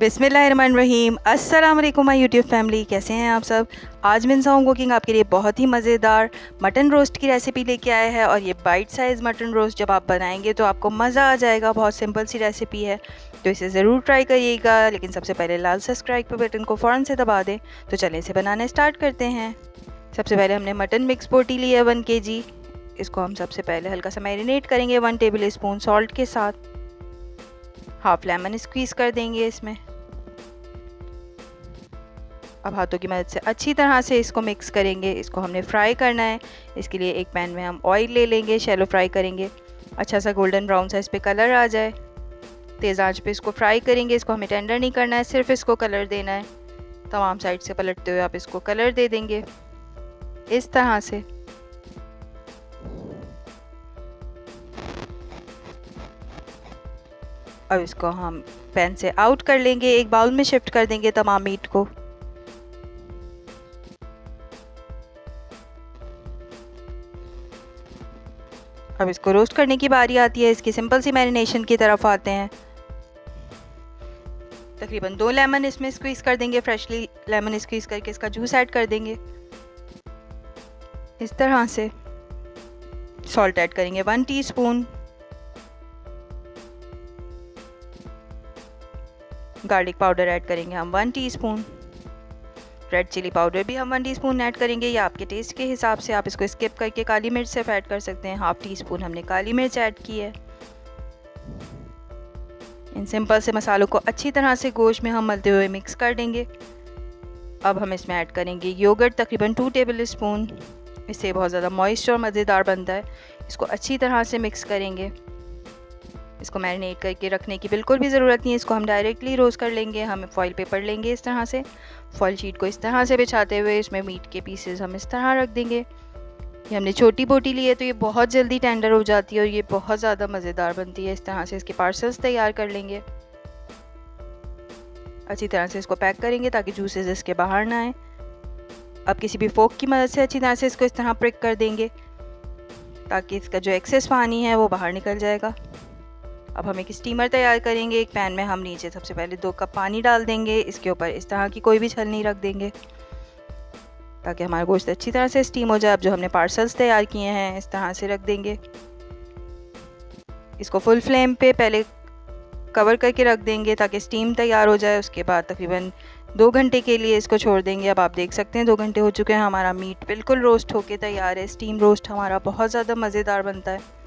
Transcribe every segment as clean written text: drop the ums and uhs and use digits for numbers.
बिस्मिल्लाहिर्रहमानिर्रहीम। अस्सलाम वालेकुम माय यूट्यूब फैमिली, कैसे हैं आप सब। आज मिन्स होम कुकिंग आपके लिए बहुत ही मज़ेदार मटन रोस्ट की रेसिपी लेके आया है। और ये बाइट साइज़ मटन रोस्ट जब आप बनाएंगे तो आपको मज़ा आ जाएगा। बहुत सिंपल सी रेसिपी है, तो इसे ज़रूर ट्राई करिएगा। लेकिन सबसे पहले लाल सब्सक्राइब के बटन को फ़ौरन से दबा दें। तो चलें इसे बनाना स्टार्ट करते हैं। सबसे पहले हमने मटन मिक्स बोटी ली है 1 kg। इसको हम सबसे पहले हल्का सा मैरिनेट करेंगे 1 टेबल स्पून सॉल्ट के साथ। हाफ लेमन स्क्वीज़ कर देंगे इसमें। अब हाथों की मदद से अच्छी तरह से इसको मिक्स करेंगे। इसको हमने फ्राई करना है। इसके लिए एक पैन में हम ऑयल ले लेंगे, शैलो फ्राई करेंगे। अच्छा सा गोल्डन ब्राउन सा इस पर कलर आ जाए, तेज़ आंच पे इसको फ्राई करेंगे। इसको हमें टेंडर नहीं करना है, सिर्फ इसको कलर देना है। तमाम साइड से पलटते हुए आप इसको कलर दे देंगे इस तरह से। अब इसको हम पैन से आउट कर लेंगे, एक बाउल में शिफ्ट कर देंगे तमाम मीट को। अब इसको रोस्ट करने की बारी आती है। इसकी सिंपल सी मैरिनेशन की तरफ आते हैं। तकरीबन 2 लेमन इसमें स्क्वीज़ कर देंगे, फ्रेशली लेमन स्क्वीज़ करके इसका जूस ऐड कर देंगे इस तरह से। सॉल्ट ऐड करेंगे 1 टीस्पून। गार्लिक पाउडर ऐड करेंगे हम 1 टीस्पून। रेड चिली पाउडर भी हम 1 टीस्पून ऐड करेंगे, या आपके टेस्ट के हिसाब से आप इसको स्किप करके काली मिर्च सिर्फ ऐड कर सकते हैं। हाफ टीस्पून हमने काली मिर्च ऐड की है। इन सिंपल से मसालों को अच्छी तरह से गोश्त में हम मलते हुए मिक्स कर देंगे। अब हम इसमें ऐड करेंगे योगर्ट तकरीबन 2 टेबल स्पून। इससे बहुत ज़्यादा मॉइस्ट और मज़ेदार बनता है। इसको अच्छी तरह से मिक्स करेंगे। इसको मैरिनेट करके रखने की बिल्कुल भी ज़रूरत नहीं है, इसको हम डायरेक्टली रोस्ट कर लेंगे। हम फॉइल पेपर लेंगे इस तरह से, फॉइल शीट को इस तरह से बिछाते हुए इसमें मीट के पीसेस हम इस तरह रख देंगे। ये हमने छोटी बोटी ली है तो ये बहुत जल्दी टेंडर हो जाती है और ये बहुत ज़्यादा मज़ेदार बनती है। इस तरह से इसके पार्सल्स तैयार कर लेंगे। अच्छी तरह से इसको पैक करेंगे ताकि जूसेस इसके बाहर ना आए। अब किसी भी फोक की मदद से अच्छी तरह से इसको इस तरह प्रिक कर देंगे ताकि इसका जो एक्सेस पानी है वो बाहर निकल जाएगा। अब हम एक स्टीमर तैयार करेंगे। एक पैन में हम नीचे सबसे पहले 2 कप पानी डाल देंगे। इसके ऊपर इस तरह की कोई भी छलनी रख देंगे ताकि हमारा गोश्त अच्छी तरह से स्टीम हो जाए। अब जो हमने पार्सल्स तैयार किए हैं इस तरह से रख देंगे। इसको फुल फ्लेम पे पहले कवर करके रख देंगे ताकि स्टीम तैयार हो जाए। उसके बाद तकरीबन 2 घंटे के लिए इसको छोड़ देंगे। अब आप देख सकते हैं 2 घंटे हो चुके हैं। हमारा मीट बिल्कुल रोस्ट होके तैयार है। स्टीम रोस्ट हमारा बहुत ज़्यादा मज़ेदार बनता है।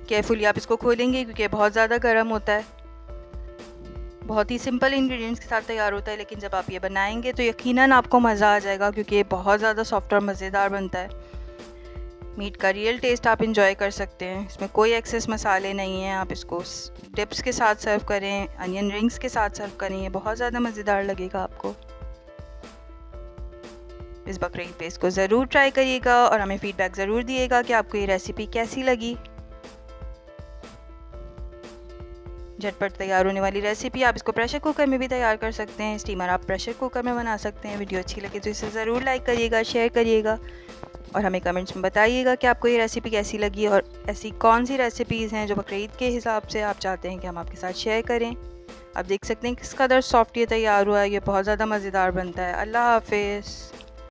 केयरफुली आप इसको खोलेंगे क्योंकि बहुत ज़्यादा गर्म होता है। बहुत ही सिंपल इंग्रेडिएंट्स के साथ तैयार होता है, लेकिन जब आप ये बनाएंगे तो यकीनन आपको मज़ा आ जाएगा क्योंकि ये बहुत ज़्यादा सॉफ्ट और मज़ेदार बनता है। मीट का रियल टेस्ट आप इंजॉय कर सकते हैं। इसमें कोई एक्सेस मसाले नहीं हैं। आप इसको डिप्स के साथ सर्व करें, अनियन रिंग्स के साथ सर्व करें, ये बहुत ज़्यादा मज़ेदार लगेगा आपको। इस बकरीद पे इसको ज़रूर ट्राई करिएगा और हमें फ़ीडबैक ज़रूर दिएगा कि आपको ये रेसिपी कैसी लगी। झटपट तैयार होने वाली रेसिपी। आप इसको प्रेशर कुकर में भी तैयार कर सकते हैं। स्टीमर आप प्रेशर कुकर में बना सकते हैं। वीडियो अच्छी लगे तो इसे ज़रूर लाइक करिएगा, शेयर करिएगा और हमें कमेंट्स में बताइएगा कि आपको ये रेसिपी कैसी लगी और ऐसी कौन सी रेसिपीज़ हैं जो बकरीद के हिसाब से आप चाहते हैं कि हम आपके साथ शेयर करें। आप देख सकते हैं किस कदर सॉफ्ट ये तैयार हुआ है। ये बहुत ज़्यादा मज़ेदार बनता है। अल्लाह हाफिज़।